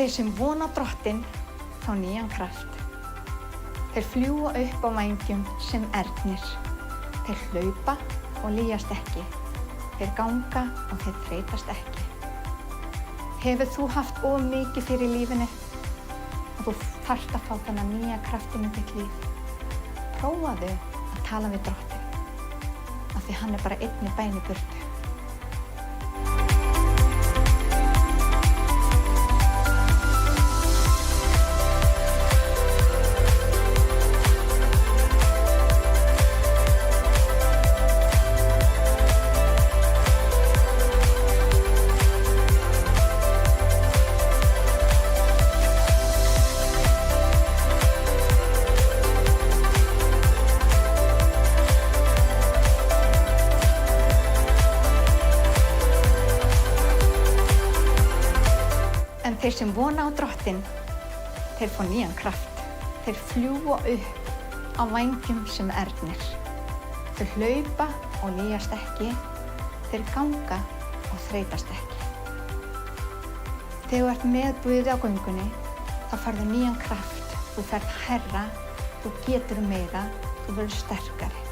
þeir sem vona á Drottinn fá nýjan kraft. Þeir fljúga upp á vængjum sem ernir. Þeir hlaupa og lýjast ekki. Þeir ganga og þeir þreytast ekki. Hefur þú haft of mikið fyrir lífinu og þú þarft að fá þennan nýja kraftinn í þitt líf? Prófaðu að tala við Drottinn, af því hann er bara einni bæn í burtu. En þeir sem vona á Drottinn, þeir fá nýjan kraft. Þeir fljúga upp á vængjum sem ernir. Þeir hlaupa og lýjast ekki. Þeir ganga og þreytast ekki. Þegar þú ert með Guði á göngunni, þá færðu nýjan kraft. Þú ferð hærra, þú getur meira, þú verður sterkari.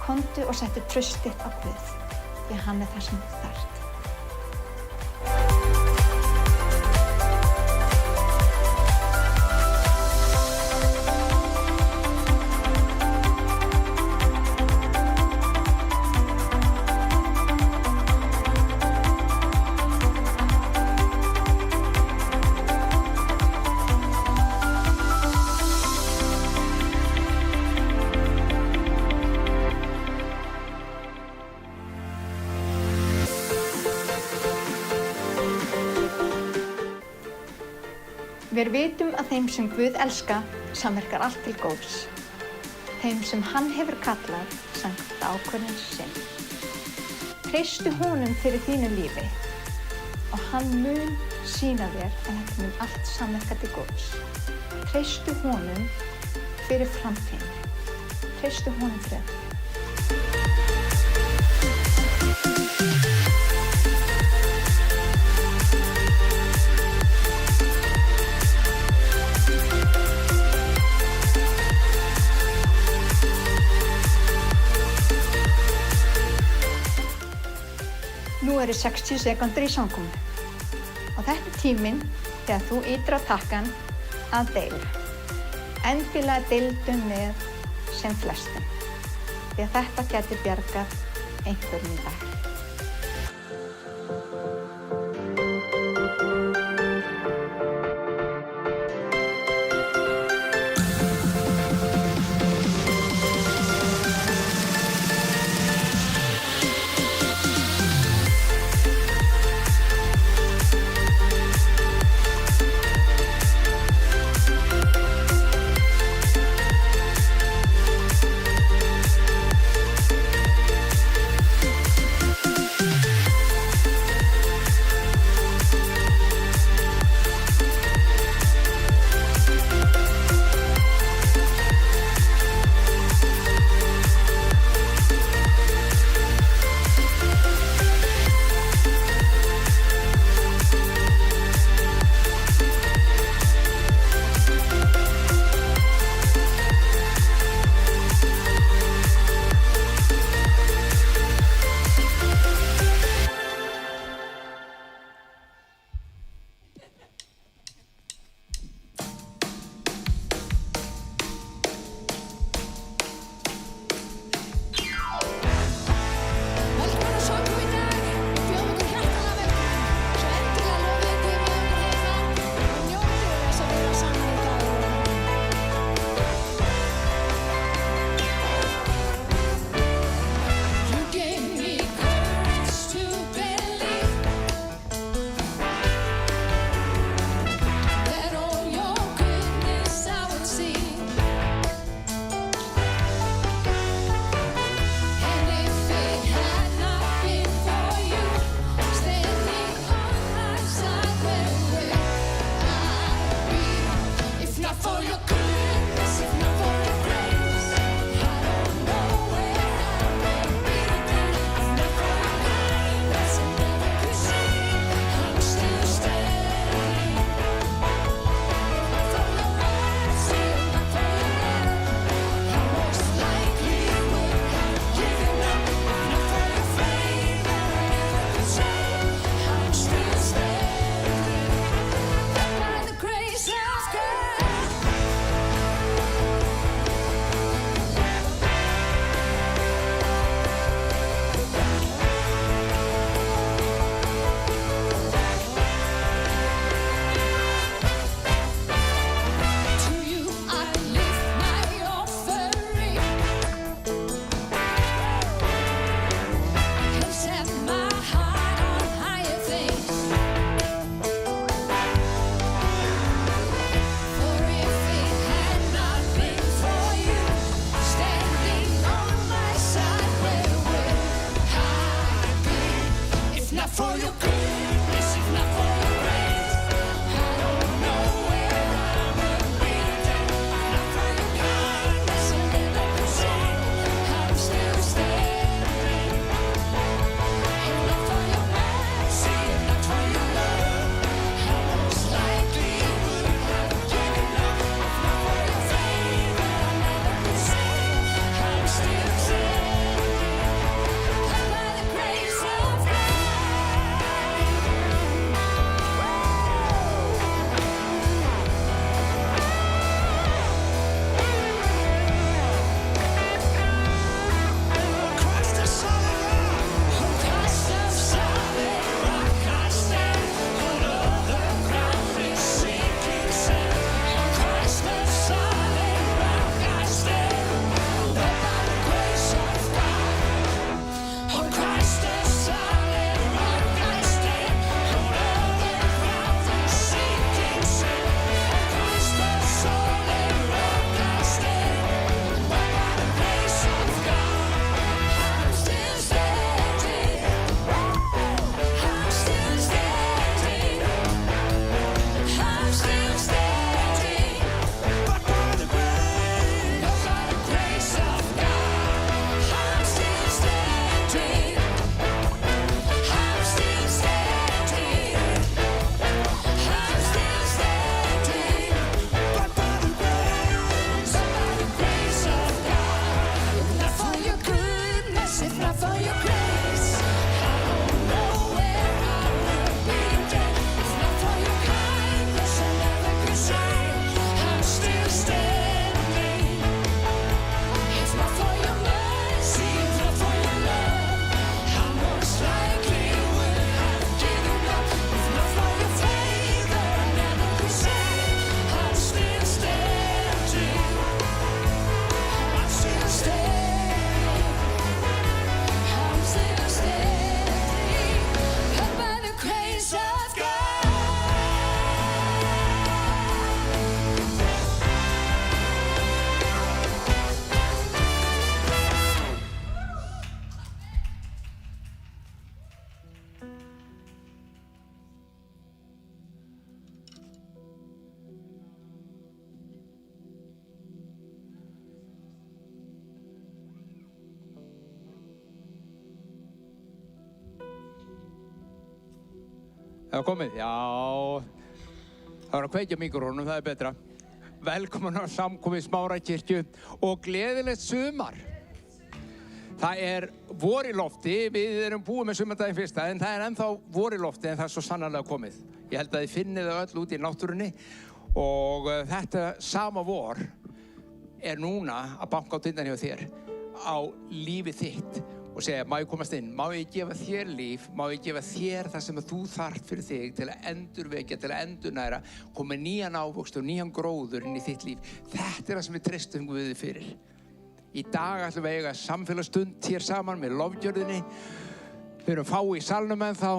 Komdu og settu traust þitt á Guð, því hann er það sem þú þarft. Við vitum að þeim sem Guð elska samverkar allt til góðs. Þeim sem hann hefur kallað samkvæmt ákvörðun sinni. Treystu honum fyrir þínu lífi og hann mun sýna þér að þetta mun allt samverka til góðs. Treystu honum fyrir framtíðinni. Treystu honum fyrir þetta. Nú eru 60 sekúndur í samkomu og þetta er tíminn þegar þú ýtir á takkann að deila. Endilega deildu með sem flestum, því að þetta gæti bjargað einhverjum í dag. Það komið? Já. Það var að kveikja míkrófonum, það betra. Velkomin á samkomið Smárakirkju og gleðilegt sumar. Það vor í lofti, við erum búið með sumardaginn fyrsta, en það ennþá vor í lofti, en það svo sannarlega komið. Ég held að þið finnið það öll út í náttúrunni og þetta sama vor núna að banka á dyndan hjá þér á lífið þitt og segja, má ég komast inn, má ég gefa þér líf, má ég gefa þér það sem þú þarft fyrir þig til að endurvekja, til að endurnæra, koma nýjan ávöxt og nýjan gróður inn í þitt líf. Þetta það sem við treystum Guði fyrir. Í dag ætlum við að eiga samfélagsstund hér saman með lofgjörðinni. Við erum fá í salnum ennþá,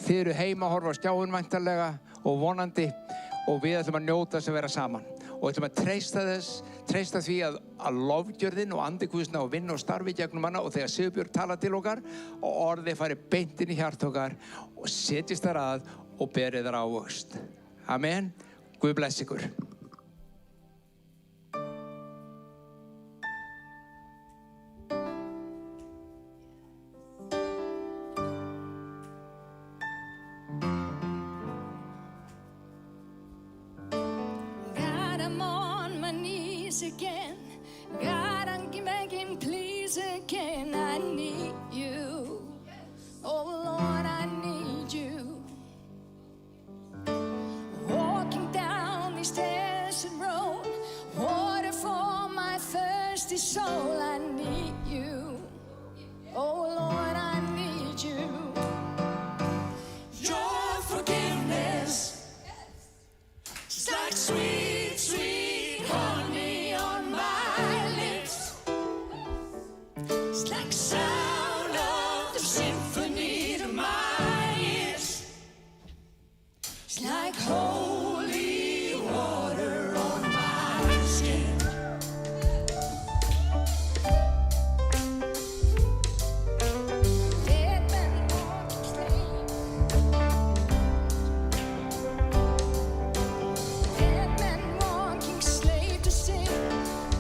þið eru heima að horfa á skjáinn væntanlega og vonandi og við ætlum að njóta þess að vera saman. Og ætlum að treysta því að lofgjörðin og andi Guðs ná að vinna og starfi gegnum hana og þegar Sigurbjörg talar til okkar og orðið fari beint inn í hjarta okkar og setjist þar að og berið þar ávöxt. Amen. Guð bless ykkur. Again, God, I'm begging, please again, I need you. Oh Lord, I need you. Walking down this desert road, water for my thirsty soul, I need you. Oh Lord, I need you. Your forgiveness is like sweet, sweet honey. Like sound of the symphony to my ears. It's like holy water on my skin. Dead men walking slain. Dead men walking slave to sin.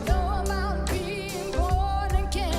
Know about being born again.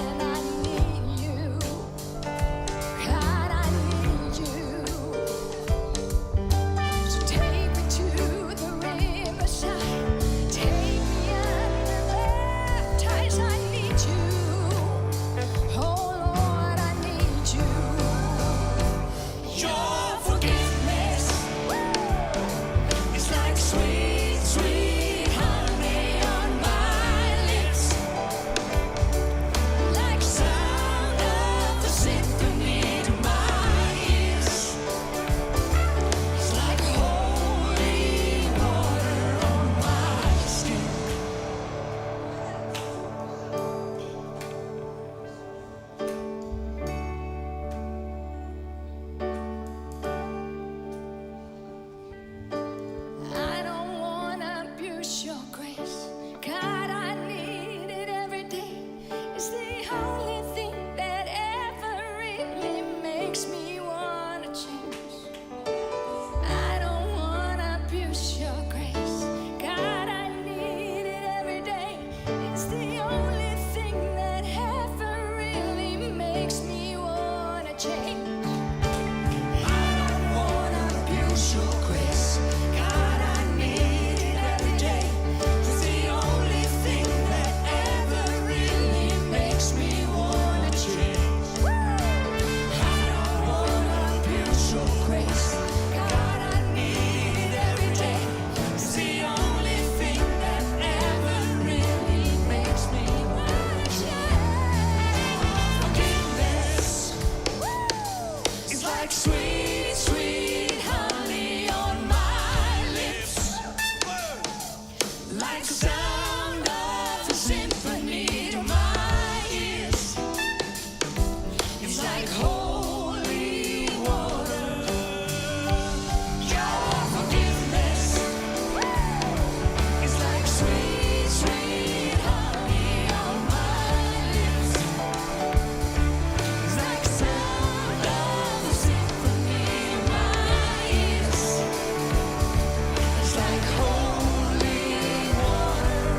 It's like holy water.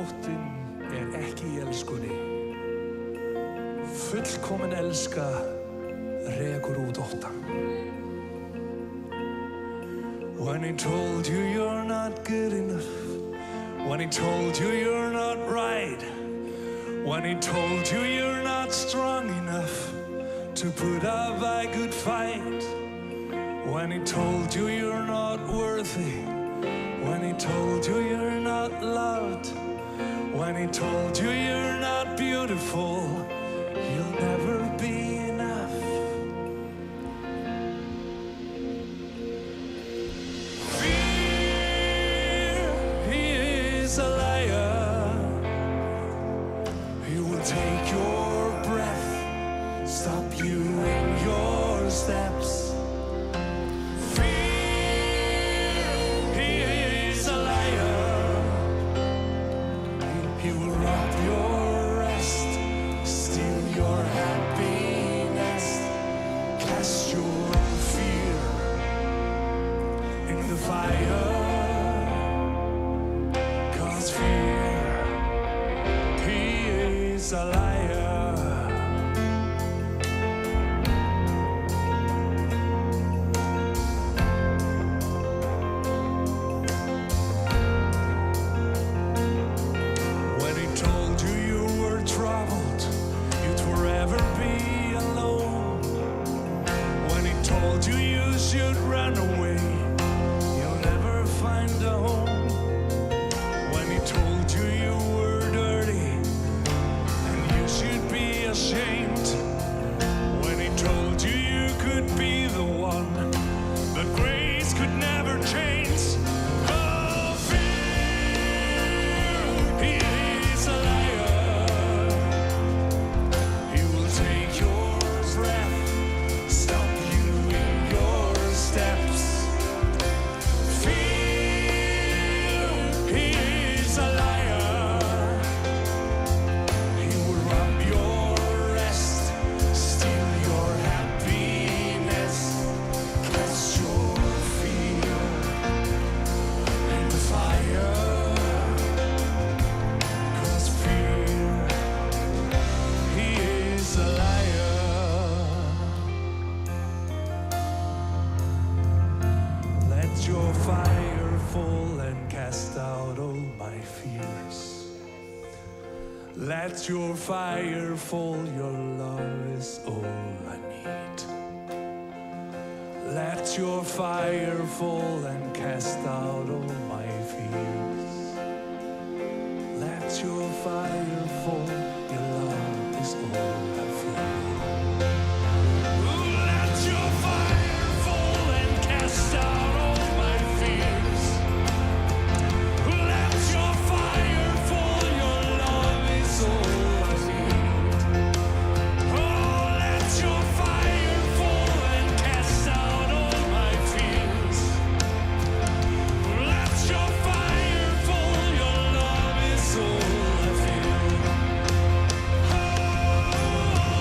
óttinn ekki í elskunni. Fullkomin elska rekur út óttann. When he told you you're not good enough, when he told you you're not right, when he told you you're not strong enough to put up a good fight, when he told you you're not worthy, when he told you you're not loved, when he told you you're not beautiful, you'll never be enough. Fear, he is a liar. He will take your breath, stop you in your steps. A liar. When he told you you were troubled, you'd forever be alone. When he told you you should run away, you'll never find a home. When he told you you were dirty, should be ashamed, when he told you you could be the one, but grace could never change. Oh, fear, he is a liar. He will take your breath, stop you in your steps. Fear, he is a liar. Let your fire fall, your love is all I need. Let your fire fall and cast out all my fears. Let your fire fall, your love is all I feel. Let your fire fall and cast out all my fears. Let your fire fall, your love is all I need. Oh, let your fire fall and cast out all my fears. Let your fire fall, your love is all I feel. Oh,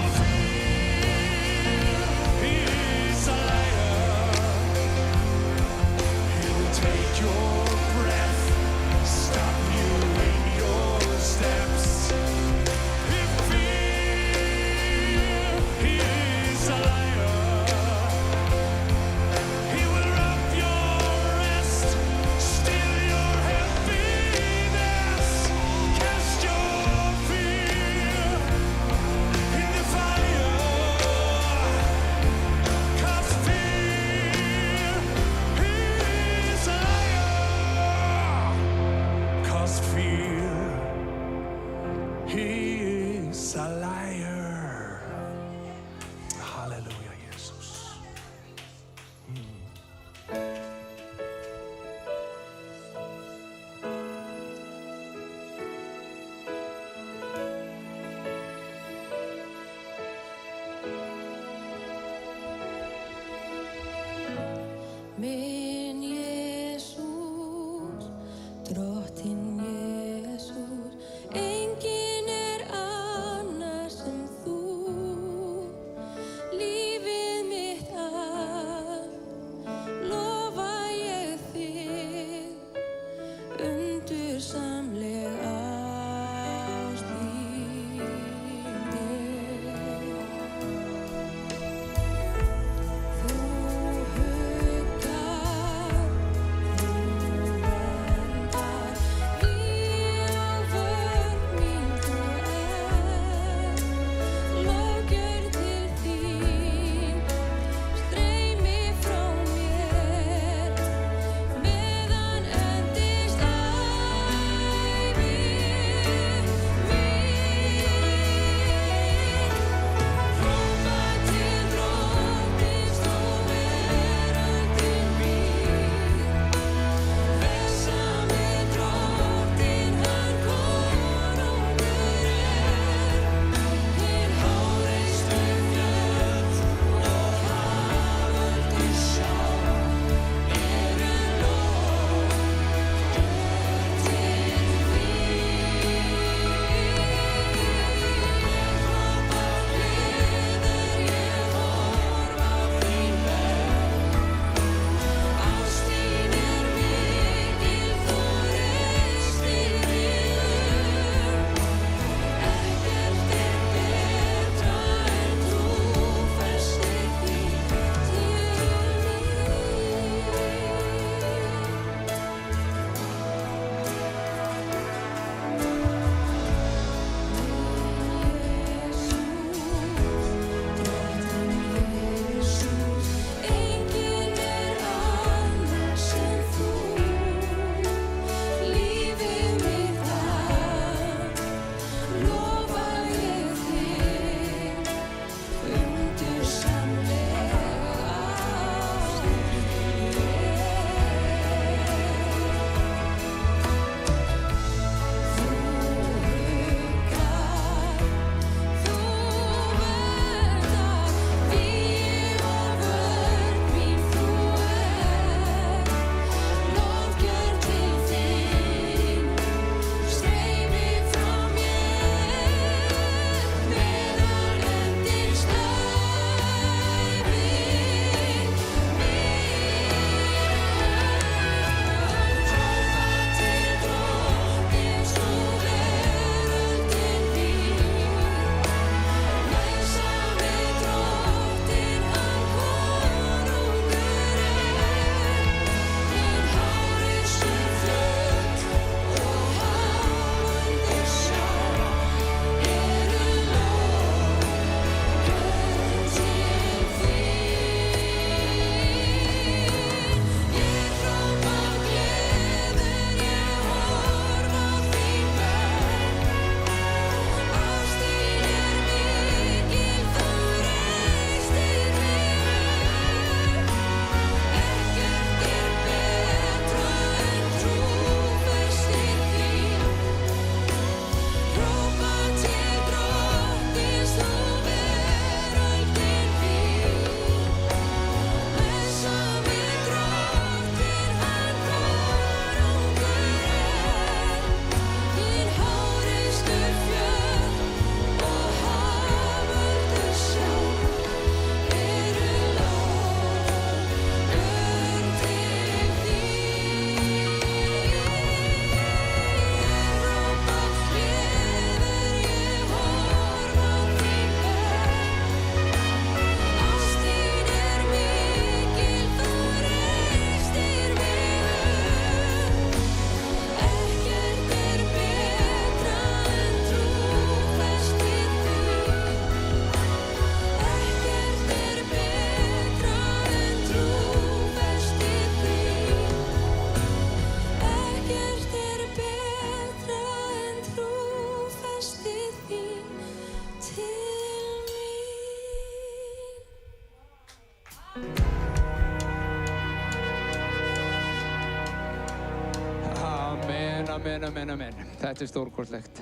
amen, amen, amen. Þetta stórkostlegt.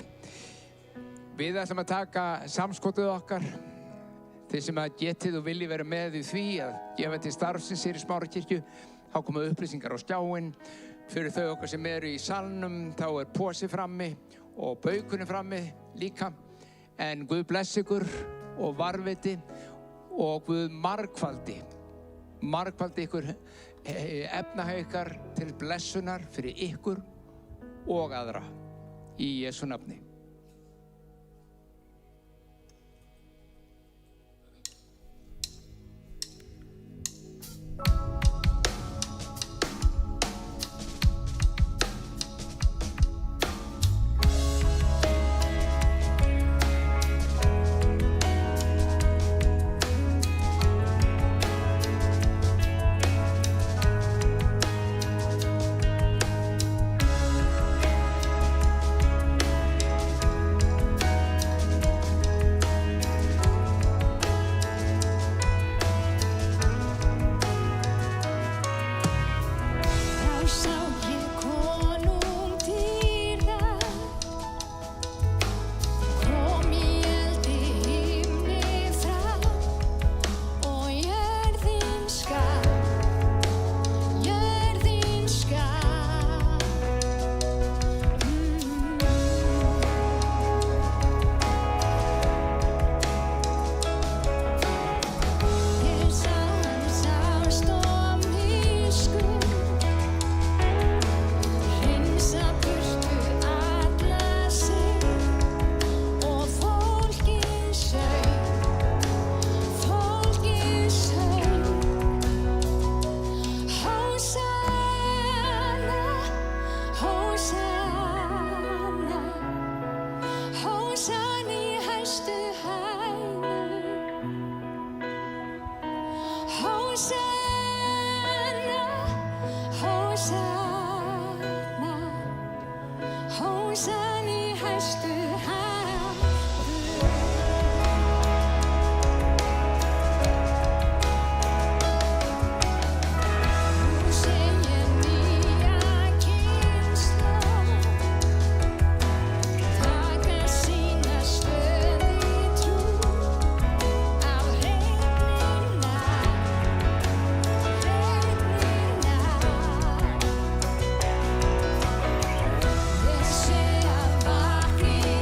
Við ætlum að taka samskotið okkar. Þið sem að getið og viljið vera með í því að gefa til starfsins hér í Smárakirkju, þá koma upplýsingar á skjáinn. Fyrir þau okkar sem eru í salnum, þá posi frammi og baukurinn frammi líka. En Guð bless ykkur og varviti og Guð margfaldi ykkur efnahaukar til blessunar fyrir ykkur og aðra í Jesú nafni. Ég sé að vakna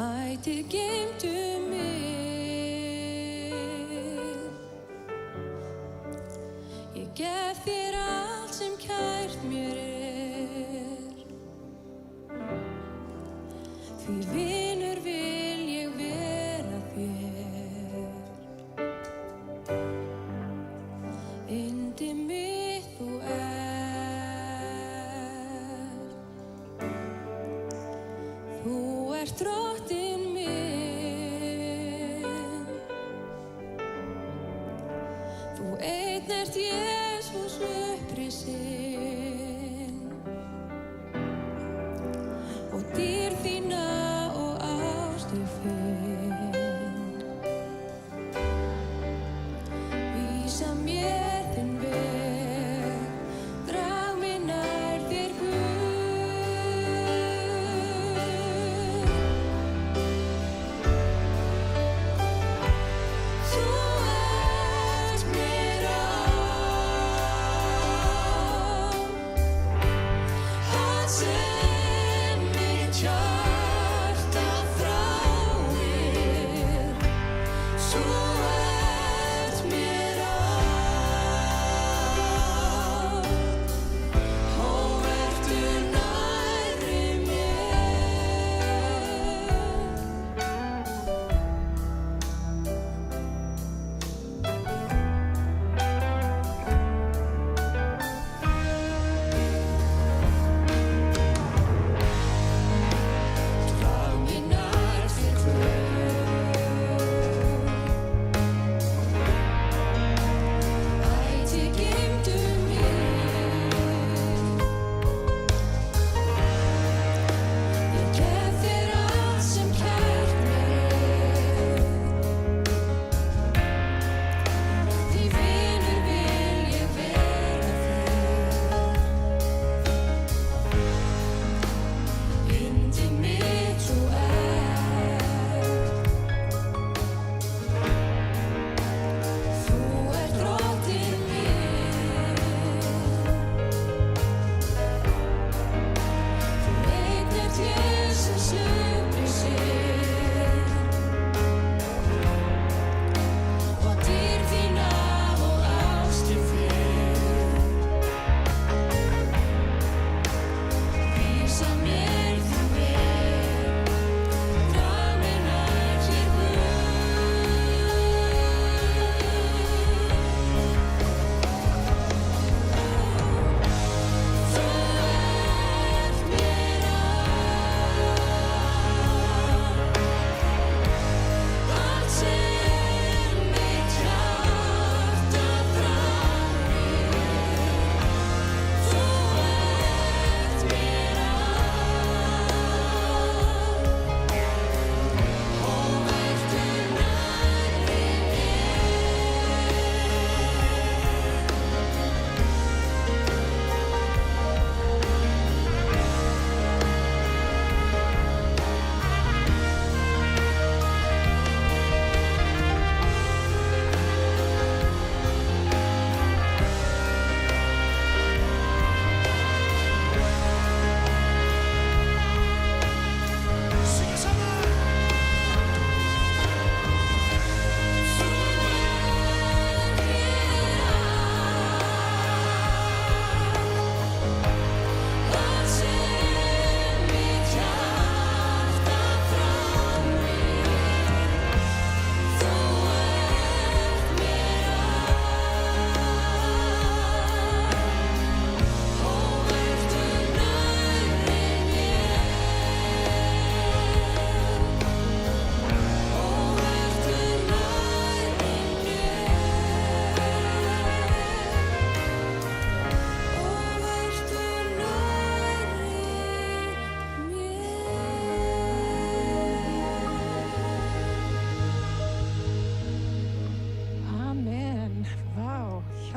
Ætíð geymdu mig. Ég gef þér allt sem kært mér er. Því vinur vil ég vera þér. Yndi mitt þú ert. Þú ert drottinn minn. Þú einn ert Jesús upprisinn. Og dýrð þína og ást ég finn. Vísa mér þinn veg, drag mig nær þér Guð. Þú ert mér allt.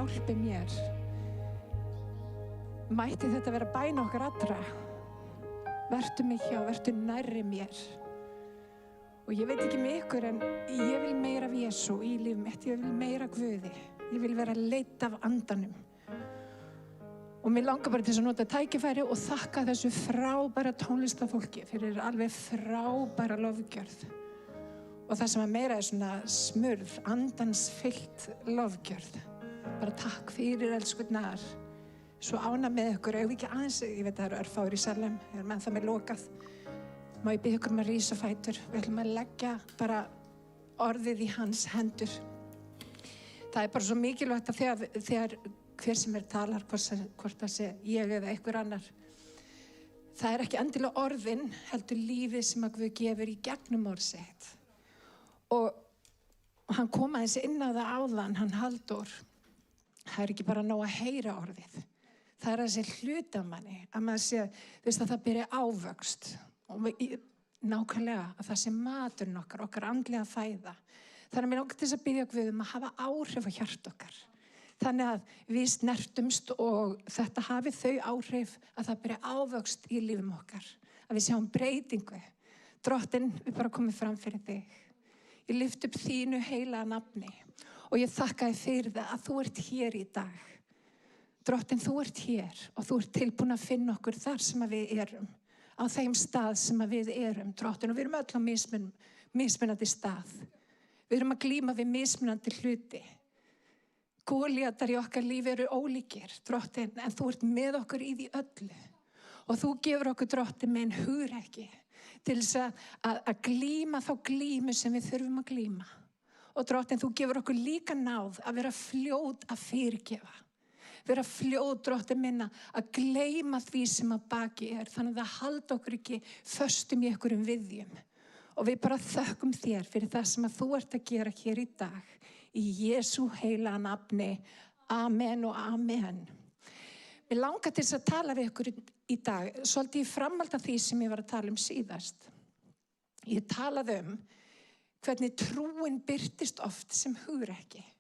hjálpi mér. Mætti þetta vera bæn okkar allra. Vertu mig hjá, vertu nærri mér. Og ég veit ekki með ykkur, en ég vil meira af Jesú í líf mitt. Ég vil meira Guði. Ég vil vera leidd af andanum. Og mér langar bara til þess að nota tækifæri og þakka þessu frábæra tónlistafólki fyrir alveg frábæra lofgjörð. Og það sem að meira er svona smurð, andansfyllt lofgjörð. Bara takk fyrir, elskurnar. Svo ánægð með ykkur, ef ekki aðeins, ég veit að það eru örfáir í salnum, ég er með það með lokað. Má ég biðja ykkur að rísa á fætur. Við ætlum að leggja bara orðið í hans hendur. Það er bara svo mikilvægt að þegar hver sem talar, hvort það sé ég eða einhver annar, það er ekki endilega orðin, heldur lífið sem að Guð gefur í gegnum orð sitt. Og hann kom aðeins inn á það áðan, hann Halldór. Það er ekki bara nóg að heyra orðið. Það er þessi hluti af manni, að maður sé, þú veist, að það byrja ávöxt. Og nákvæmlega að það sé maturinn okkar andlega fæða. Þannig að mér langar til þess að biðja Guð að hafa áhrif á hjarta okkar. Þannig að við snertumst og þetta hafi þau áhrif að það byrja ávöxt í lífum okkar. Að við sjáum breytingu. Drottinn, við bara komum fram fyrir þig. Ég lyfti upp þínu heilaga nafni og ég þakka þér fyrir það að þú ert hér í dag. Drottinn, þú ert hér og þú ert tilbúin að finna okkur þar sem að við erum. Á þeim stað sem að við erum, Drottinn, og við erum öll á mismunandi stað. Við erum að glíma við mismunandi hluti. Góliatar í okkar lífi eru ólíkir, Drottinn, en þú ert með okkur í því öllu. Og þú gefur okkur, Drottinn, með en hugrekki til þess að glíma þá glímu sem við þurfum að glíma. Og Drottinn, þú gefur okkur líka náð að vera fljót að fyrirgefa. Vera fljót, Drottinn minna, að gleyma því sem að baki er. Þannig að það halda okkur ekki föstum í einhverjum viðjum. Og við bara þökkum þér fyrir það sem að þú ert að gera hér í dag. Í Jesú heilaga nafni. Amen og amen. Mér langar til þess að tala við ykkur í dag. Svolítið í framhald af því sem ég var að tala um síðast. Ég talaði hvernig trúin birtist oft sem hugrekki.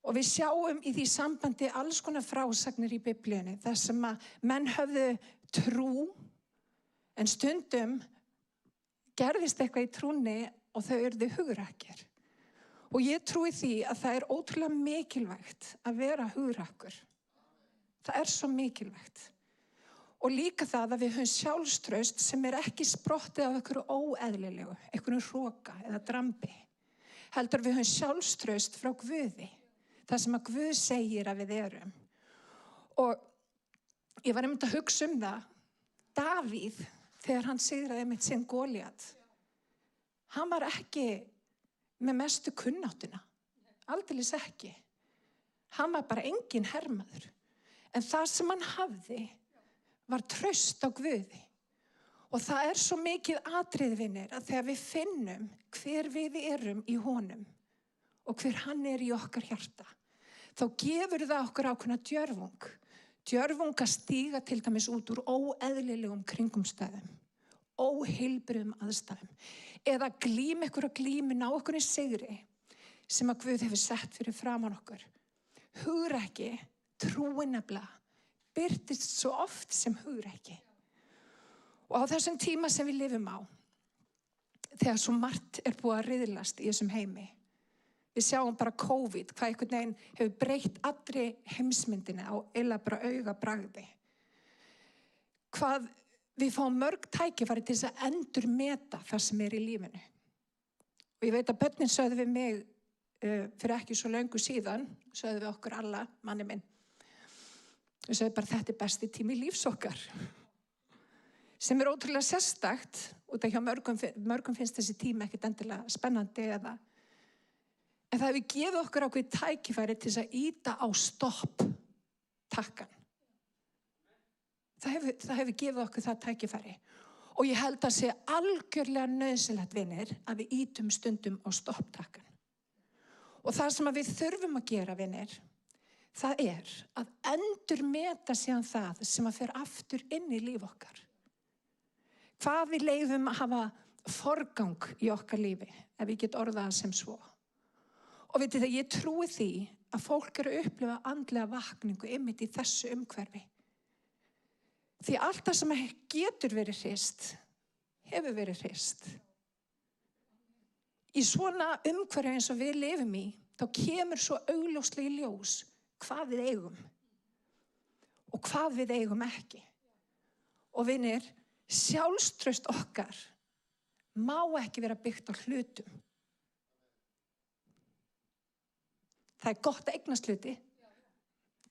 Og við sjáum í því sambandi alls konar frásagnir í Biblíunni. Þar sem að menn höfðu trú, en stundum gerðist eitthvað í trúnni og þau urðu hugrakir. Og ég trúi því að það er ótrúlega mikilvægt að vera hugrakkur. Það er svo mikilvægt. Og líka það að við höfum sjálfstraust sem er ekki sprottið af einhverju óeðlilegu, einhverju hroka eða drambi. Heldur við höfum sjálfstraust frá Guði. Það sem að Guð segir að við erum. Og ég var einmitt að hugsa um það. Davíð, þegar hann sigraði einmitt sinn Góliat, hann var ekki með mestu kunnáttuna. Aldeilis ekki. Hann var bara engin hermaður. En það sem hann hafði var traust á Guði. Og það er svo mikið atriði, vinir, að þegar við finnum hver við erum í honum og hver hann er í okkar hjarta, þá gefur það okkur ákveðna djörfung. Djörfung að stíga til dæmis út úr óeðlilegum kringumstæðum, óheilbrigðum aðstæðum, eða glíma einhverja glímu, ná okkur í sigri sem að Guð hefur sett fyrir framan okkur. Hugrekki, trúin nefnilega, birtist svo oft sem hugrekki. Og á þessum tíma sem við lifum á, þegar svo margt er búið að riðlast í þessum heimi, við sjáum bara COVID, hvað einhvern veginn hefur breytt allri heimsmyndinni á eila bara augabragði. Hvað við fáum mörg tækifæri til þess að endurmeta það sem er í lífinu. Og ég veit að börnin sögðu við mig fyrir ekki svo löngu síðan, sögðu við okkur alla, manni minn. Við sögðu bara, þetta er besti tími lífs okkar. Sem er ótrúlega sérstakt, út af hjá mörgum finnst þessi tími ekkert endilega spennandi eða. En það hefur gefið okkur ákveðið tækifæri til þess að ýta á stopp takkan. Það hefur gefið okkur það tækifæri. Og ég held að sé algjörlega nauðsynlegt, vinir, að við ýtum stundum á stopp takkan. Og það sem við þurfum að gera, vinir, það er að endurmeta síðan það sem að fer aftur inn í líf okkar. Hvað við leyfum að hafa forgang í okkar lífi, ef við get orðað sem svo. Og veitir það, ég trúi því að fólk eru að upplifa andlega vakningu einmitt í þessu umhverfi. Því allt það sem getur verið hrist, hefur verið hrist. Í svona umhverfi eins og við lifum í, þá kemur svo augljóslega í ljós hvað við eigum og hvað við eigum ekki. Og vinir, sjálfstraust okkar má ekki vera byggt á hlutum. Það er gott að eignast hluti,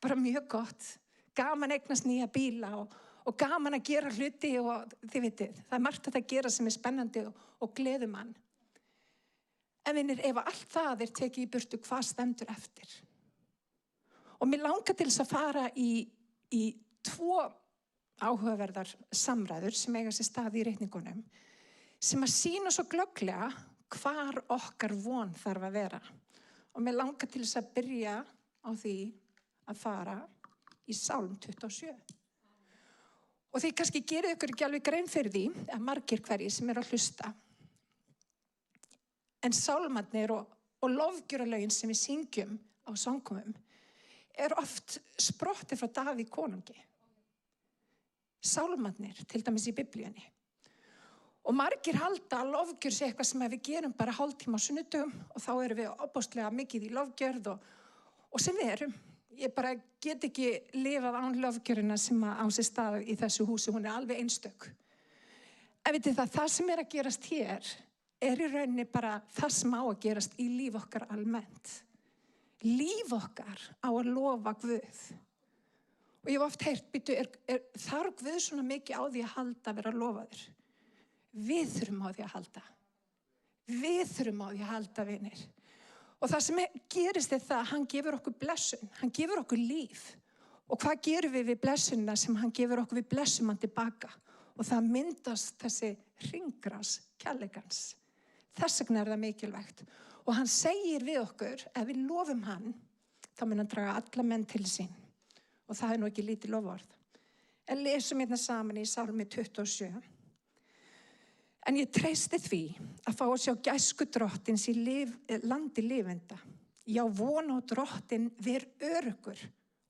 bara mjög gott. Gaman að eignast nýja bíla og gaman að gera hluti og þið vitið, það er margt að gera sem er spennandi og gleður mann. En vinir, ef allt það tekið í burtu, hvað stendur eftir? Og mér langar til þess að fara í 2 áhugaverðar samræður sem eiga sér stað í reikningunum, sem að sýna svo glögglega hvar okkar von þarf að vera. Og mér langar til þess að byrja á því að fara í Sálm 27. Og því kannski gerið ykkur ekki alveg grein fyrir því að margir hverjir sem eru að hlusta. En sálmarnir og lofgjöralögin sem við syngjum á sangkomum er oft sprottið frá Davíð konungi. Sálmarnir, til dæmis í Biblíunni. Og margir halda að lofgjör sé eitthvað sem við gerum bara hálftíma á sunnudögum og þá erum við ofboðslega mikið í lofgjörð og sem við erum. Ég bara get ekki lifað án lofgjörina sem á sér stað í þessu húsi, hún er alveg einstök. En vitið það sem er að gerast hér er í rauninni bara það sem á að gerast í líf okkar almennt. Líf okkar á að lofa Guð. Og ég hef oft heyrt, þarf Guð svona mikið á því að halda að vera lofaður? Við þurfum á því að halda. Við þurfum á því að halda, vinir. Og það sem gerist er það, hann gefur okkur blessun, hann gefur okkur líf. Og hvað gerum við blessunna sem hann gefur okkur? Við blessum hann tilbaka. Og það myndast þessi hringrás kærleikans. Þess vegna er það mikilvægt. Og hann segir við okkur, ef við lofum hann, þá mun hann draga alla menn til sín. Og það er nú ekki lítið loforð. En lesum hérna saman í Sálmi 27. En ég treysti því að fá að sjá gæsku drottins í landi lifenda. Já, vona á drottin, ver öruggur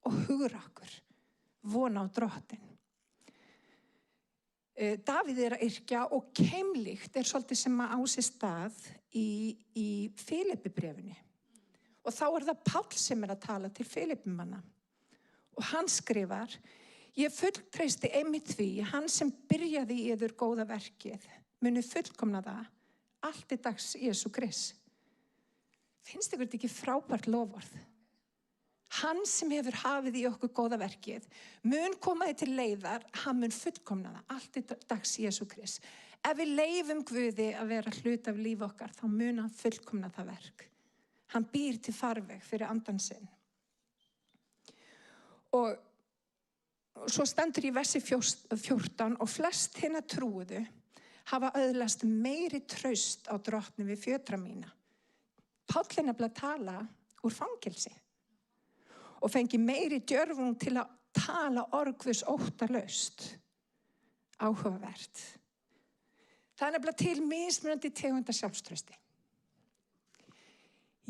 og hugrakkur. Vona á drottin. Davíð er að yrkja og keimlíkt er svolítið sem að á sér stað í Filippibréfinu. Og þá er það Páll sem er að tala til Filippimanna. Og hann skrifar, ég fulltreysti einmitt því, hann sem byrjaði í yður góða verkið, muni fullkomna það, allt í dags Jesú Krist. Finnst ykkur þetta ekki frábært loforð? Hann sem hefur hafið í okkur góða verkið, mun komaði til leiðar, hann mun fullkomna það, allt í dags Jesú Krist. Ef við leyfum Guði að vera hlut af líf okkar, þá mun hann fullkomna það verk. Hann býr til farveg fyrir andan sinn. Og svo stendur í versi 14, og flest hinna trúuðu hafa öðlast meiri traust á drottni við fjötra mína. Páll er nefnilega að tala úr fangelsi. Og fengi meiri djörfung til að tala orgvus óttalaust. Áhugavert. Það er nefnilega til mismunandi tegunda sjálfstrausti.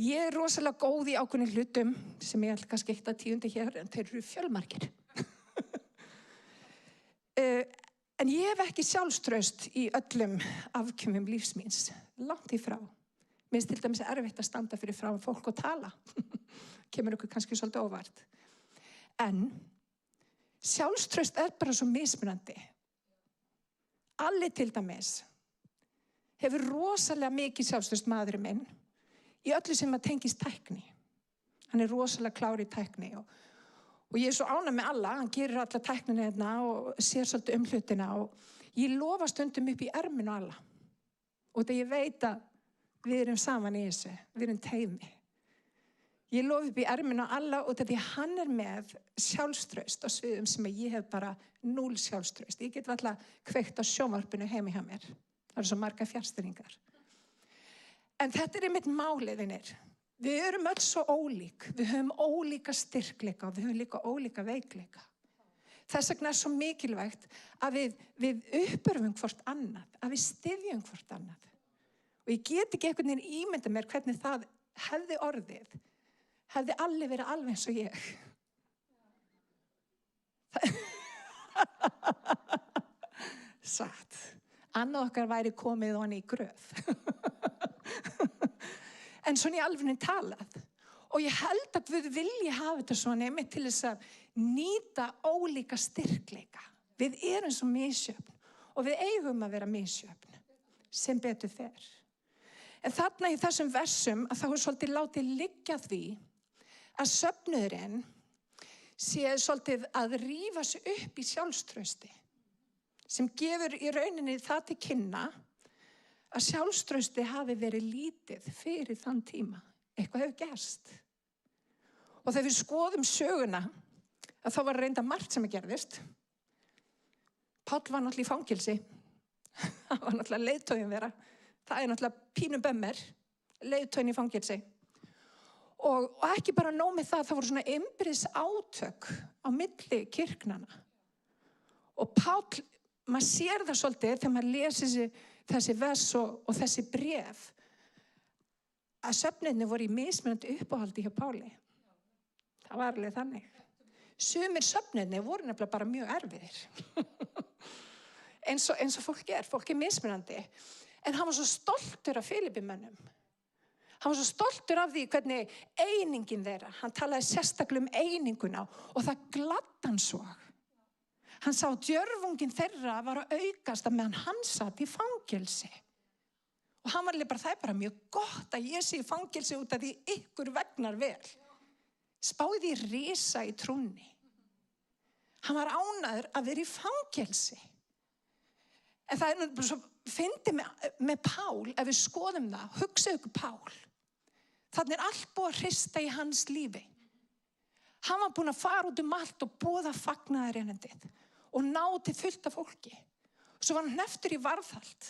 Ég er rosalega góð í ákveðnum hlutum sem ég ætla kannski ekkert að tíunda hér, en þeir eru fjölmargir. En ég hef ekki sjálfstraust í öllum afkjömmum lífs míns. Langt í frá. Mér finnst til dæmis erfitt að standa fyrir frá fólk og tala. Kemur ykkur kannski svolítið óvart. En sjálfstraust er bara svo mismunandi. Alli til dæmis hefur rosalega mikið sjálfstraust maðurinn minn í öllu sem að tengist tækni. Hann er rosalega klár í tækni og ég er svo ánægð með alla. Hann gerir alla tæknina hérna og sér svolítið hlutina og ég lofa stundum upp í erminu alla. Og þegar ég veit að við erum saman í þessu, við erum teymi. Ég lofi upp í erminu á alla og því hann er með sjálfstraust á sviðum sem ég hef bara 0 sjálfstraust. Ég get alltaf kveikt á sjónvarpinu heima hjá mér. Það eru svo marga fjárstýringar. En þetta er einmitt málið, vinir. Við erum öll svo ólík. Við höfum ólíka styrkleika og við höfum líka ólíka veikleika. Þess vegna er svo mikilvægt að við uppörfum hvort annað, að við styðjum hvort annað. Og ég get ekki einhvern veginn ímynda mér hvernig það hefði orðið. hefði allir verið alveg eins og ég. Satt. Annað okkar væri komið honni í gröf. En svona í alveg talað. Og ég held að Guð vilji hafa þetta svona einmitt til þess að nýta ólíka styrkleika. Við erum svo misjöfn og við eigum að vera misjöfn sem betur fer. En þarna í þessum versum að þá er svolítið látið liggja því að söfnuðurinn sé svolítið að rífa sig upp í sjálfstrausti sem gefur í rauninni það til kynna að sjálfstrausti hafi verið lítið fyrir þann tíma. Eitthvað hefur gerst. Og þegar við skoðum söguna að þá var reynda margt sem gerðist. Páll var náttúrulega í fangilsi. Það var náttúrulega leiðtoginn vera. Það er náttúrulega pínu bömmer, leiðtoginn í fangilsi. Og ekki bara nóg með það voru svona innbyrðis átök á milli kirknanna. Og Páll, maður sér það svolítið þegar maður lesi þessi vers og þessi bréf, að söfnirnir voru í mismunandi uppáhaldi hjá Páli. Það var alveg þannig. Sumir söfnirnir voru nefnilega bara mjög erfiðir. eins og fólk er mismunandi. En hann var svo stoltur af Filippimönnum. Hann var svo stoltur af því hvernig einingin þeirra, hann talaði sérstaklega eininguna og það gladdi hann svo. Hann sá djörfungin þeirra var að aukast að meðan hann satt í fangelsi. Og hann var bara, það er bara mjög gott að ég sé í fangelsi út af því ykkur vegnar vel. Spáði risa í trúnni. Hann var ánægður að vera í fangelsi. En það bara svo fyndið með Pál, ef við skoðum það, hugsaðu ykkur Pál. Þannig allt búið að hrista í hans lífi. Hann var búinn að fara út allt og boða fagnaðarerindið og ná til fullt af fólki. Svo var hann hnepptur í varðhald.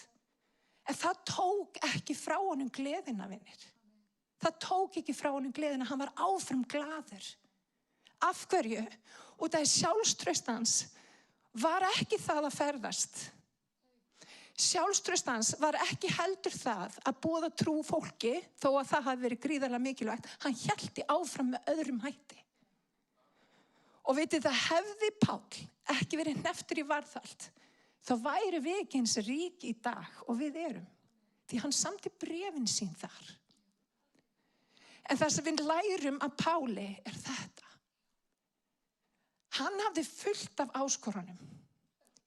En það tók ekki frá honum gleðina, vinir. Það tók ekki frá honum gleðina, hann var áfram glaður. Af hverju? Og það sjálfstraust hans var ekki það að ferðast. Sjálfstraust hans var ekki heldur það að boða trú fólki, þó að það hafi verið gríðarlega mikilvægt. Hann héldi áfram með öðrum hætti. Og vitið, það hefði Páll ekki verið hnepptur í varðhald, þá væri við ekki eins rík í dag og við erum. Því hann samdi bréfin sín þar. En það sem við lærum af Páli er þetta. Hann hafði fullt af áskorunum.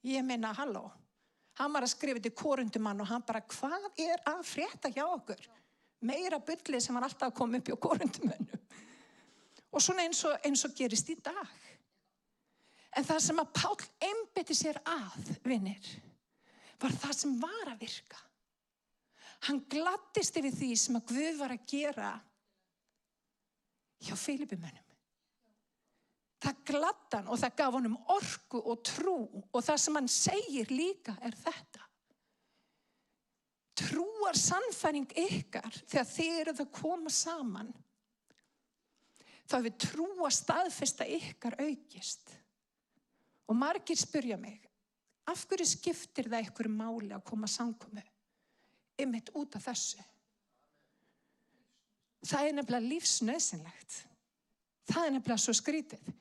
Ég meina, halló. Hann var að skrifa til Koruntumann og hann bara, hvað er að frétta hjá okkur? Meira bullið sem var alltaf að koma upp hjá Koruntumönnum. Og svona eins og gerist í dag. En það sem að Páll einbeiti sér að, vinir, var það sem var að virka. Hann gladdist yfir því sem að Guð var að gera hjá Filippimönnum. Það gladdi hann og það gaf honum orku og trú og það sem hann segir líka er þetta. Trúar sannfæring ykkar þegar þið eruð að koma saman. Þá hefur trúa staðfesta ykkar aukist. Og margir spyrja mig, af hverju skiptir það ykkur máli að koma samkomu? Einmitt út af þessu. Það er nefnilega lífsnauðsynlegt. Það er nefnilega svo skrítið.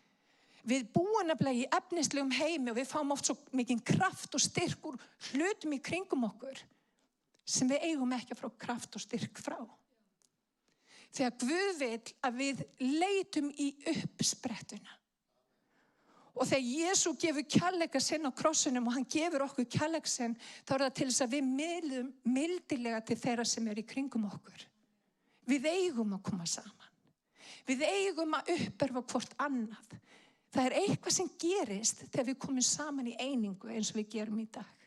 Við búum nefnilega í efnislegum heimi og við fáum oft svo mikinn kraft og styrk úr hlutum í kringum okkur sem við eigum ekki að fá kraft og styrk frá. Þegar Guð vill að við leitum í uppsprettuna. Og þegar Jesú gefur kærleika sinn á krossinum og hann gefur okkur kærleika sinn, þá er það til þess að við miðlum mildilega til þeirra sem er í kringum okkur. Við eigum að koma saman. Við eigum að uppörfa hvort annað. Það er eitthvað sem gerist þegar við komum saman í einingu eins og við gerum í dag.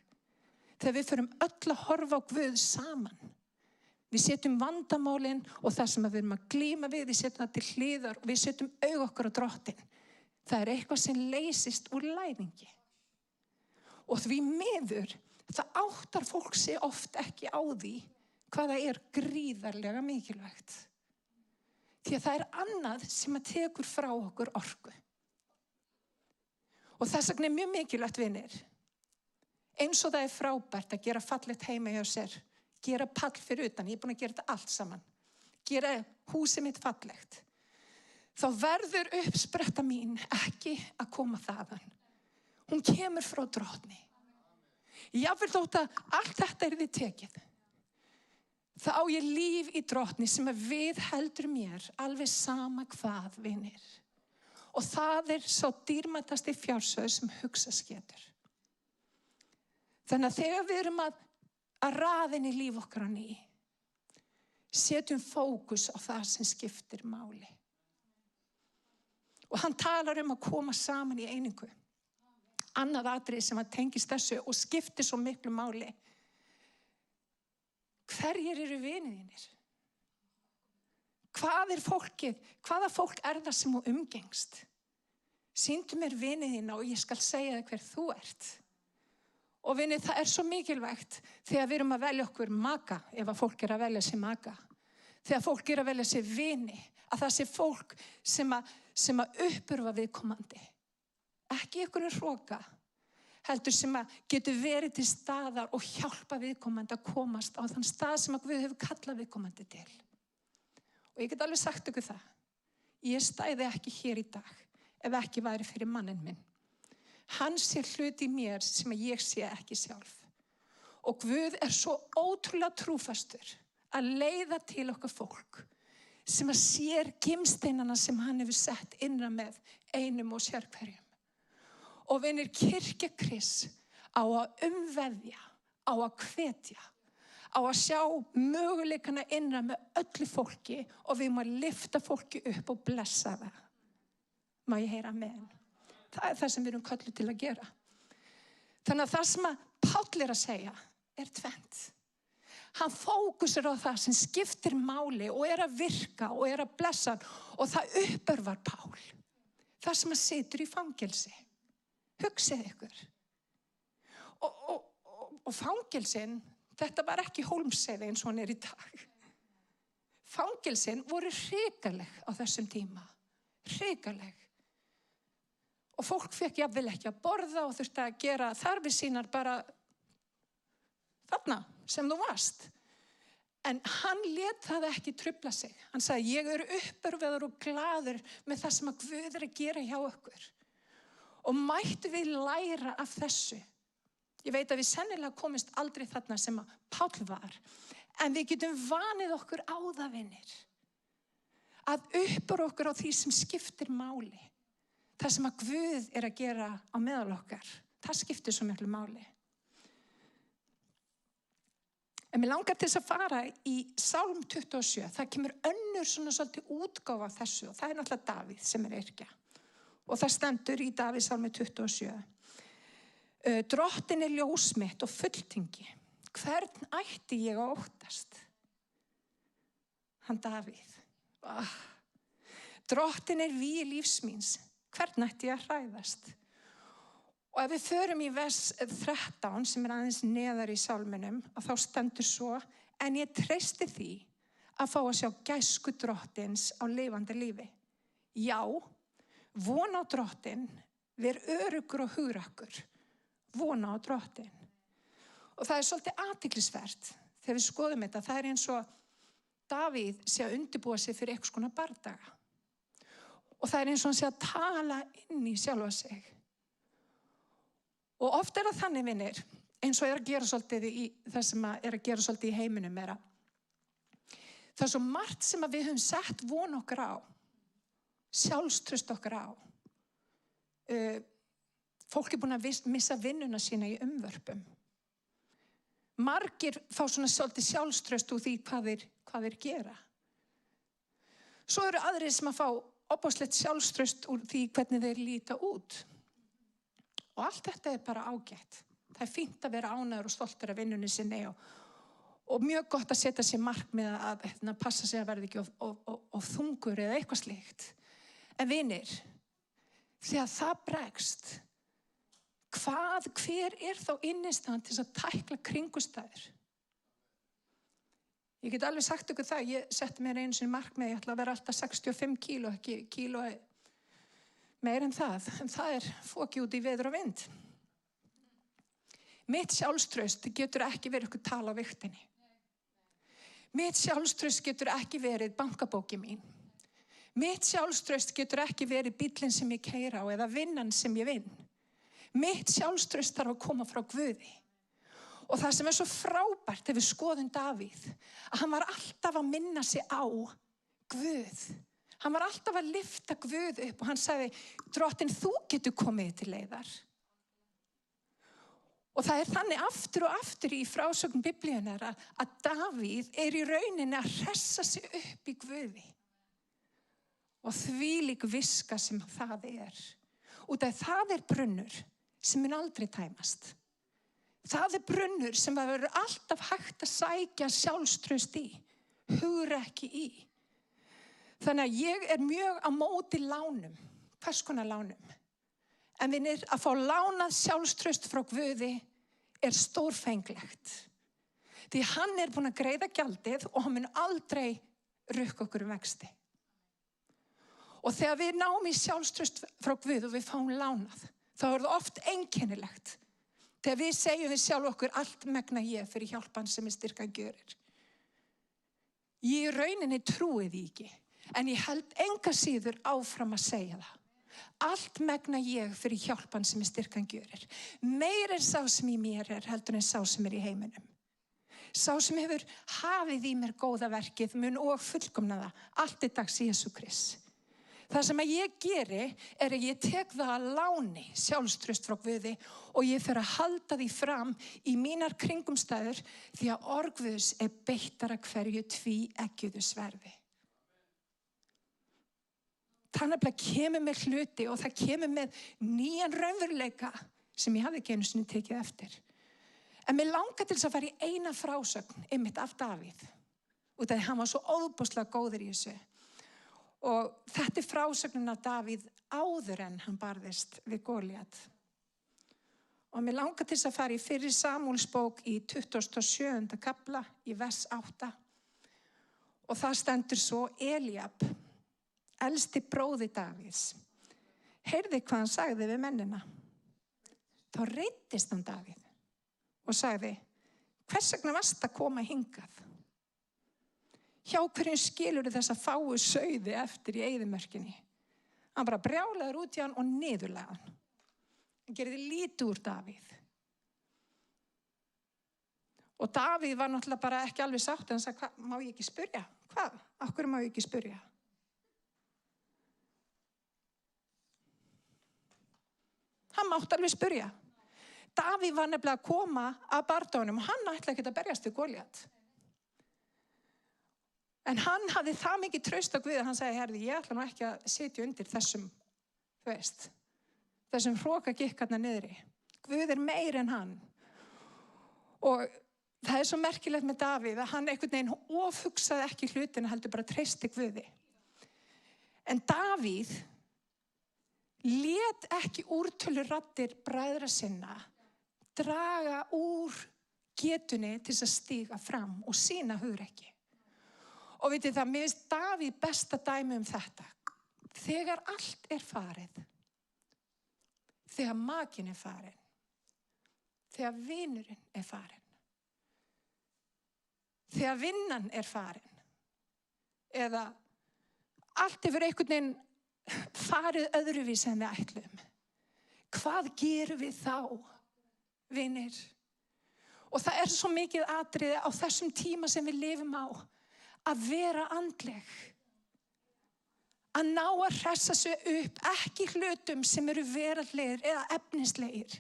Þegar við förum öll að horfa á Guð saman. Við setjum vandamálin og það sem við erum að glíma við setjum það til hliðar og við setjum augu okkur á Drottinn. Það er eitthvað sem leysist úr læðingi. Og því miður, það áttar fólk sig oft ekki á því hvaða er gríðarlega mikilvægt. Því að það er annað sem að tekur frá okkur orku. Og þess vegna er mjög mikilvægt, vinir. Eins og það er frábært að gera fallegt heima hjá sér. Gera pall fyrir utan, ég er búin að gera þetta allt saman. Gera húsið mitt fallegt. þá verður uppspretta mín ekki að koma þaðan. Hún kemur frá Drottni. Jafnvel þótt að allt þetta yrði tekið. Þá á ég líf í Drottni sem að viðheldur mér alveg sama hvað, vinir. Og það sá dýrmætasti fjársjóður sem hugsast getur. Þannig að þegar við erum að raða inn í líf okkar á ný, setjum fókus á það sem skiptir máli. Og hann talar að koma saman í einingu. Annað atriði sem að tengist þessu og skiptir svo miklu máli. Hverjir eru vinir þínir? Hvað fólkið? Hvaða fólk það sem þú umgengst? Sýndu mér vinir þína og ég skal segja þér hver þú ert. Og vinir, það svo mikilvægt þegar við erum að velja okkur maka, ef að fólk að velja sér maka. Þegar fólk að velja sér vini, að það sé fólk sem að uppurfa viðkomandi. Ekki einhverjum hroka, heldur sem að getur verið til staðar og hjálpa viðkomandi að komast á þann stað sem að Guð hefur kallað viðkomandi til. Og ég get alveg sagt ykkur það. Ég stæði ekki hér í dag ef ekki væri fyrir manninn minn. Hann sé hluti í mér sem ég sé ekki sjálf. Og Guð svo ótrúlega trúfastur að leiða til okkar fólk sem að sér gimsteinana sem hann hefur sett innra með einum og sérhverjum. Og vinir, kirkja Krists á að umveðja, á að hvetja, á að sjá möguleikana innra með öllu fólki og við má lyfta fólki upp og blessa það. Má ég heyra amen? Það það sem við erum kölluð til að gera. Þannig að það sem að Páll að segja tvennt. Hann fókusar á það sem skiptir máli og að virka og að blessa og það uppörvar Pál. Það sem að situr í fangelsi. Hugsið ykkur. Og fangelsin, þetta var ekki Hólmsheiði eins og hann í dag. Fangelsin voru hrikaleg á þessum tíma. Hrikaleg. Og fólk fekk jafnvel ekki að borða og þurfti að gera þarfir sínar bara þarna sem þú varst. En hann lét það ekki trufla sig. Hann sagði, ég uppörvaður og glaður með það sem að Guð að gera hjá okkur. Og mættu við læra af þessu. Ég veit að við sennilega komist aldrei þarna sem að Páll var. En við getum vanið okkur á það, vinir. Að uppörva okkur á því sem skiptir máli. Það sem að Guð að gera á meðal okkar. Það skiptir svo miklu máli. En mér langar til þess að fara í Sálm 27. Það kemur önnur svona svolítið útgáfa af þessu og það náttúrulega Davíð sem yrkja. Og það stendur í Davíð Sálmi 27. Drottin ljós mitt og fulltingi. Hvern ætti ég að óttast? Hann Davíð. Drottin vígi lífs míns. Hvern ætti ég að hræðast? Og ef við förum í vers 13 sem aðeins neðar í sálminum, að þá stendur svo, en ég treysti því að fá að sjá gæsku drottins á lifandi lífi. Já, von á drottin, ver öruggur og hugrakkur. Von á drottin. Og það svolítið athyglisvert þegar við skoðum þetta. Það eins og Davíð sé að undirbúa sig fyrir eitthvað svona bardaga. Og það eins og hann sé að tala inn í sjálfa sig. Og oft það þannig, vinir, eins og að gera svolítið í það sem að gera svolítið í heiminum að það svo margt sem að við höfum sett von okkar á, sjálfstraust okkar á. Fólk búin að missa vinnuna sína í umvörpum. Margir fá svona svolítið sjálfstraust úr því hvað þeir gera. Svo eru aðrir sem að fá opáslegt sjálfstraust úr því hvernig þeir líta út. Og allt þetta bara ágætt. Það fínt að vera ánægður og stoltur af vinnunni sinni og mjög gott að setja sér markmið að passa sig að verða ekki of þungur eða eitthvað slíkt. En vinir, þegar það bregst, hver þá innistæðan til að tækla kringustæður? Ég get alveg sagt ykkur það, ég setti mér einu sinni markmið, ég ætla að vera alltaf 65 kíló, ekki kíló meir en það, en það fóki út í veður og vind. Mitt sjálfstraust getur ekki verið ykkur tala á vigtinni. Mitt sjálfstraust getur ekki verið bankabóki mín. Mitt sjálfstraust getur ekki verið bíllinn sem ég keyri á eða vinnan sem ég vinn. Mitt sjálfstraust þarf að koma frá Guði. Og það sem svo frábært ef við skoðum Davíð, að hann var alltaf að minna sig á Guð. Hann var alltaf að lyfta Guð upp og hann sagði, Drottinn, þú getur komið til leiðar. Og það þannig aftur og aftur í frásögn Biblíunnar að Davíð í rauninni að hressa sig upp í Guði. Og þvílík viska sem það Út af það brunnur sem mun aldrei tæmast. Það brunnur sem það verður alltaf hægt að sækja sjálfstraust í, hugrekki í. Þannig að ég mjög á móti lánum, hvers konar lánum. En vinir, að fá lánað sjálfstraust frá Guði stórfenglegt. Því hann búinn að greiða gjaldið og hann mun aldrei rukka okkur vexti. Og þegar við náum í sjálfstraust frá Guði og við fáum lánað, þá það oft einkennilegt. Þegar við segjum við sjálf okkur, allt megna ég fyrir hjálpan sem styrkan gjörir. Ég í rauninni trúi því ekki, en ég held enga síður áfram að segja það. Allt megna ég fyrir hjálpan sem styrkan gjörir. Meir sá sem í mér heldur en sá sem í heiminum. Sá sem hefur hafið í mér góða verkið mun og fullkomna það, allt dags Jesú Krist. Það sem að ég geri að ég tek það að láni sjálfstraust frá Guði og ég fer að halda því fram í mínar kringumstæður því að orð Guðs beittara hverju tvíeggjuðu sverði. Það nefnilega kemur með hluti og það kemur með nýjan raunveruleika sem ég hafði ekki einu sinni tekið eftir. En mér langar til þess að fara í eina frásögn einmitt af Davíð. Út af því hann var svo óbúslega góður í þessu. Og þetta frásögnin af Davíð áður en hann barðist við Góliat. Og mér langar til þess að fara í 1. Samúelsbók í 27. kafla í vers 8. Og það stendur svo Elíab, elsti bróði Davíðs, heyrði hvað hann sagði við mennina. Þá reiddist hann Davíð og sagði, hvers vegna varst að koma hingað? Hjá hverjum skilur þessa fáu sauði eftir í eyðimörkinni? Hann bara brjálaður út í hann og niðurlega hann. Hann gerði lítið úr Davíð. Og Davíð var náttúrulega bara ekki alveg sátt, en hann sagði, má ég ekki spyrja? Hvað? Af hverju má ég ekki spyrja? Hann mátti alveg spyrja. Davíð var nefnilega að koma af bardónum og hann ætlaði ekki að berjast við Góliat. En hann hafði það mikið traust á Guði að hann sagði, herði, ég ætla nú ekki að sitja undir þessum, þessum hrókagikkarna niðri. Guð meir en hann. Og það svo merkilegt með Davíð að hann einhvern veginn ofhugsaði ekki hlutina, heldur bara treysti Guði. En Davíð lét ekki úrtöluraddir bræðra sinna draga úr getunni til þess að stíga fram og sýna hugrekki. Og vitið það, mér finnst Davíð besta dæmi þetta. Þegar allt farið, þegar makinn farinn, þegar vinurinn farinn, þegar vinnan farinn, eða allt hefur einhvern veginn farið öðruvísi en við ætlum. Hvað gerum við þá, vinir? Og það svo mikið atriði á þessum tíma sem við lifum á, að vera andleg. Að ná að hressa sig upp, ekki hlutum sem eru veraldlegir eða efnislegir,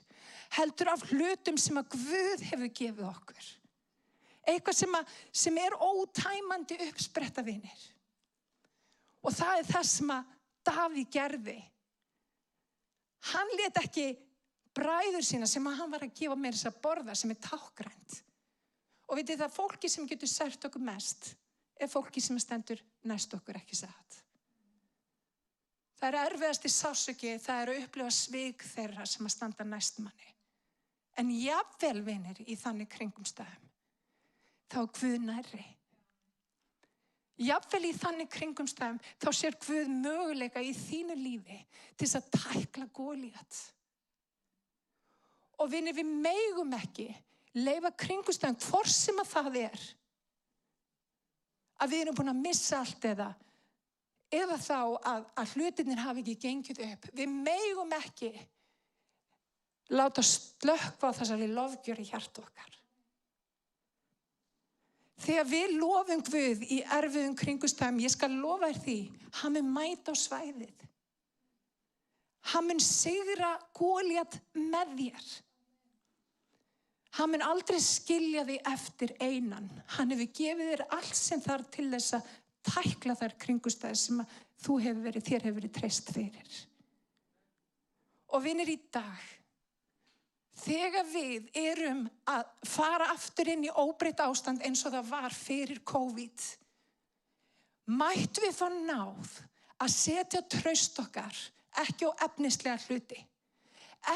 heldur af hlutum sem að Guð hefur gefið okkur. Eitthvað sem ótæmandi uppspretta, vinir. Og það það sem að Davíð gerði. Hann lét ekki bræður sína sem að hann var að gefa mér þess að borða sem tákgrænt. Og vitið það, fólki sem getur sært okkur mest fólki sem stendur næst okkur, ekki satt. Það erfiðasti sársauki, það að upplifa svik þeirra sem að standa næst manni. En jafnvel, vinir, í þannig kringumstæðum, þá Guð nærri. Jafnvel í þannig kringumstæðum, þá sér Guð möguleika í þínu lífi til þess að tækla Góliat. Og vinir, við megum ekki leyfa kringumstæðum, hvort sem að það að við erum búin að missa allt eða þá að hlutirnir hafi ekki gengið upp. Við megum ekki láta slökkva á þessari lofgjör í hjarta okkar. Þegar við lofum Guð í erfiðum kringumstæðum, ég skal lofa þér því, hann mun mæta á svæðið. Hann mun sigra Gólíat með þér. Hann mun aldrei skilja þig eftir einan. Hann hefur gefið þér allt sem þarf til þess að tækla þær kringumstæður sem þér hefur verið treyst fyrir. Og vinir, í dag, þegar við erum að fara aftur inn í óbreytt ástand eins og það var fyrir COVID, mættum við fá náð að setja traust okkar ekki á efnislega hluti,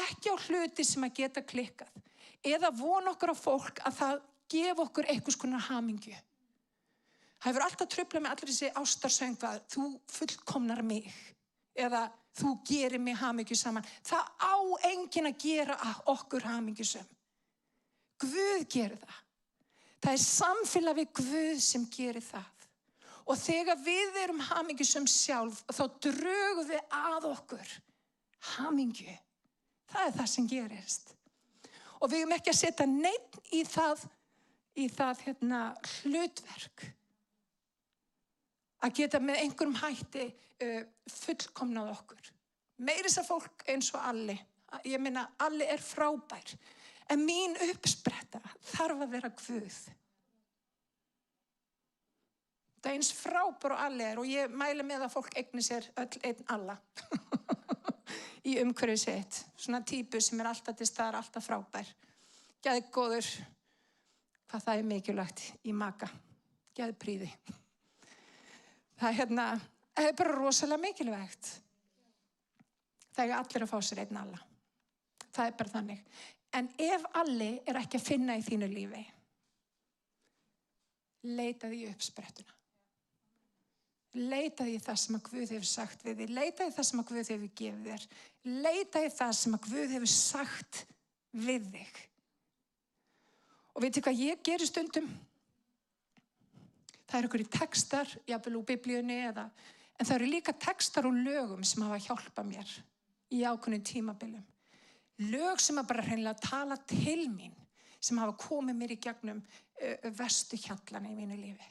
ekki á hluti sem að geta klikkað, eða vona okkur á fólk að það gefa okkur einhvers konar hamingju. Það hefur alltaf truflað með allir þessi ástarsöngvað, þú fullkomnar mig, eða þú gerir mig hamingju saman. Það á enginn að gera okkur hamingjusöm. Guð gerir það. Það er samfélag við Guð sem gerir það. Og þegar við erum hamingjusöm sjálf, þá drögum við að okkur hamingju. Það er það sem gerist. Og við erum ekki að setja neitt í það hlutverk. Að geta með einhverjum hætti fullkomnað okkur. Meira þess að fólk eins og Alli. Ég meina, Alli er frábær. En mín uppspretta þarf að vera Guð. Það er eins frábær og Alli er, og ég mæli með að fólk eigni sér öll einn Alla. Í umhverju sitt. Svona típu sem er alltaf til staðar, alltaf frábær. Geðgóður. Hvað það er mikilvægt í maka. Geðprýði. Það er bara rosalega mikilvægt. Það er allir að fá sér einn Alla. Það er bara þannig. En ef Alli er ekki að finna í þínu lífi, leitaðu í uppsprettuna. Leitaðu í það sem að Guð hefur sagt við þig. Leitaðu í það sem að Guð hefur gefið þér. Leitaðu í það sem að Guð hefur sagt við þig. Og veitu hvað ég gerir stundum? Það eru einhverjir textar, jafnvel úr biblíunni, en það eru líka textar og lögum sem hafa hjálpað mér í ákveðnum tímabilum. Lög sem að bara hreinlega tala til mín, sem hafa komið mér í gegnum verstu hjallana í mínu lífi.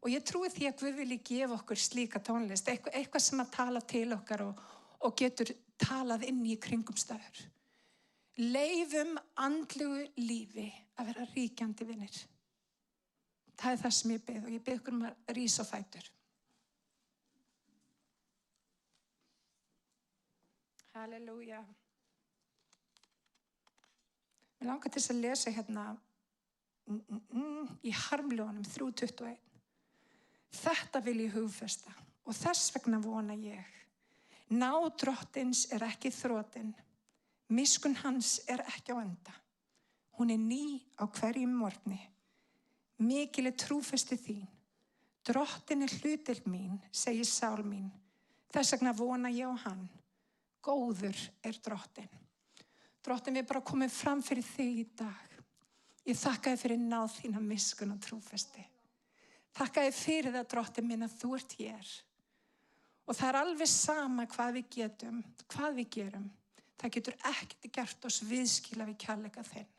Og ég trúi því að Guð vilji gefa okkur slíka tónlist, eitthvað sem að tala til okkar og getur talað inn í kringumstæður. Leifum andlegu lífi að vera ríkjandi vinir. Það er það sem ég bið, og ég bið ykkur að rísa á fætur. Halleluja. Mér langar til að lesa í Harmljónum 3:21. Þetta vil ég hugfesta og þess vegna vona ég. Náð Drottins er ekki þrotin, miskunn hans er ekki á enda. Hún er ný á hverjum morgni. Mikil er trúfesti þín. Drottin er hlutild mín, segir sál mín. Þess vegna vona ég á hann. Góður er Drottin. Drottin, við bara komum fram fyrir þig í dag. Ég þakka þér fyrir náð þína miskunn og trúfesti. Þakka þér fyrir það, Drottin minn, að þú ert hér. Og það er alveg sama hvað við getum, hvað við gerum. Það getur ekkert gert oss viðskila við kærleika þinn.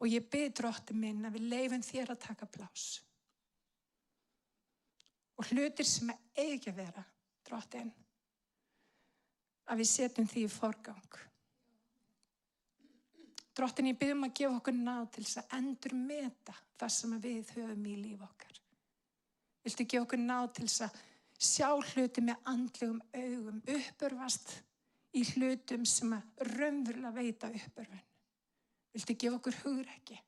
Og ég bið, Drottin minn, að við leifum þér að taka pláss. Og hlutir sem eiga að vera, Drottin, að við setjum því í forgang. Drottin, ég bið að gefa okkur náð til þess að endurmeta það sem við höfum í líf okkar. Viltu gefa okkur náð til þess að sjá hluti með andlegum augum, uppörvast í hlutum sem að raunverulega veita uppörfun. Viltu gefa okkur hugrekki?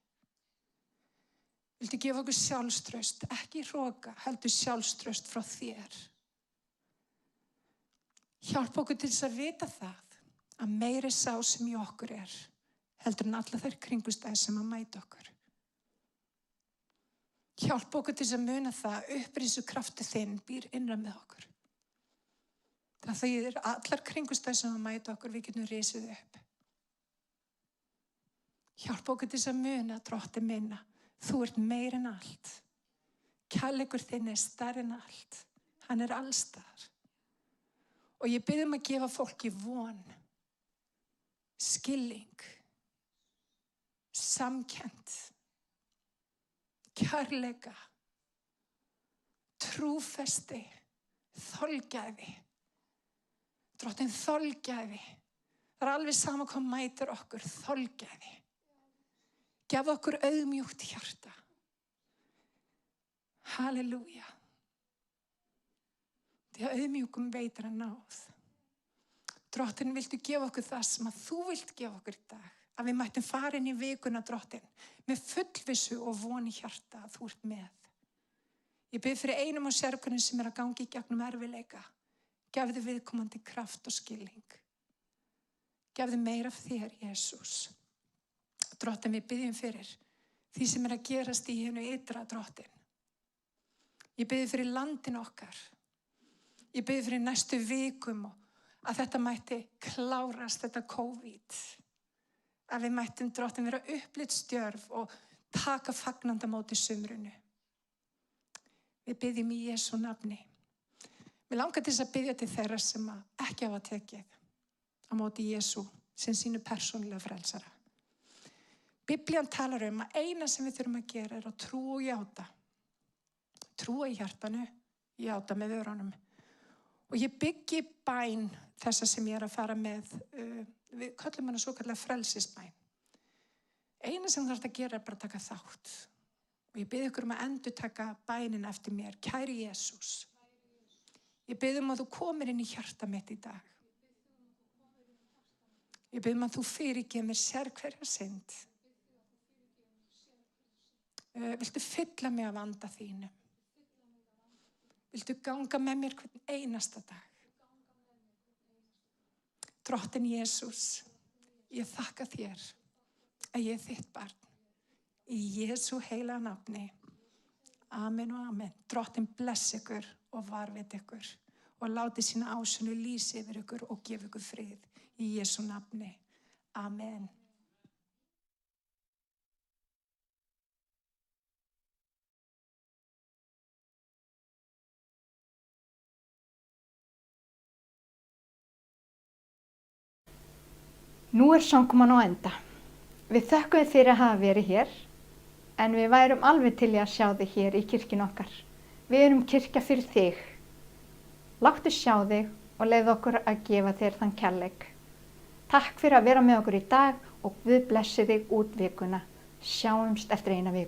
Viltu gefa okkur sjálfstraust, ekki hroka, heldur sjálfstraust frá þér. Hjálpa okkur til þess að vita það, að meiri sá sem í okkur er, heldur en alla þær kringumstæður sem að mæta okkur. Hjálpa okkur til þess að muna það, upprisu þinn býr innra með okkur. Það þýðir allar kringumstæður sem að mæta okkur, við getum risið upp. Hjálpa okkur til þess að muna, Drottin minna, þú ert meir en allt. Kærleikur þinn er stærri en allt. Hann er allstaðar. Og ég bið að gefa fólki von, skilning, samkennd, kærleika, trúfesti, þolgæði. Drottinn þolgæði. Það er alveg sama hvað mætir okkur, þolgæði. Gefðu okkur auðmjúkt hjarta. Halleluja. Því að auðmjúkum veitir að náð. Drottinn, viltu gefa okkur það sem að þú vilt gefa okkur í dag? Að við mættum fara inn í vikuna, Drottinn, með fullvissu og von í hjarta að þú ert með. Ég bið fyrir einum og sérkunum sem að gangi í gegnum erfiðleika. Gefðu viðkomandi kraft og skilning. Gefðu meira af þér, Jesús. Drottinn, við biðjum fyrir því sem að gerast í hennu ytra, Drottinn. Ég biði fyrir landin okkar. Ég biði fyrir næstu vikum og að þetta mætti klárast, þetta COVID. Að við mættum, Drottinn, vera upplit stjörf og taka fagnandi á móti sumrunu. Við biðjum í Jesú nafni. Mér langar til þess að biðja til þeirra sem ekki hafa tekið á móti Jesú sem sínu persónulega frelsara. Biblían talar að eina sem við þurfum að gera er að trúa og játa. Trúa í hjartanu, játa með vörunum. Og ég byggi bæn þessa sem ég er að fara með, við köllum hana svo kallega frelsisbæn. Eina sem þú þarft að gera er bara að taka þátt. Og ég bið ykkur að endurtaka bænin eftir mér, kæri Jesús. Ég bið að þú komir inn í hjarta mitt í dag. Ég bið að þú fyrirgefir mér sérhverja synd. Viltu fylla mig af anda þínu? Viltu ganga með mér hvern einasta dag? Drottinn Jesús, ég þakka þér að ég er þitt barn. Í Jesú heila nafni. Amen og amen. Drottinn bless ykkur og varveit ykkur og láti sína ásönu lýsi yfir ykkur og gefa ykkur frið. Í Jesú nafni. Amen. Nú er samkoman á enda. Við þökkum þér fyrir að hafa verið hér, en við værum alveg til í að sjá þig hér í kirkjunni okkar. Við erum kirkja fyrir þig. Láttu sjá þig og leyfðu okkur að gefa þér þann kærleik. Takk fyrir að vera með okkur í dag og Guð blessi þig út vikuna. Sjáumst eftir eina viku.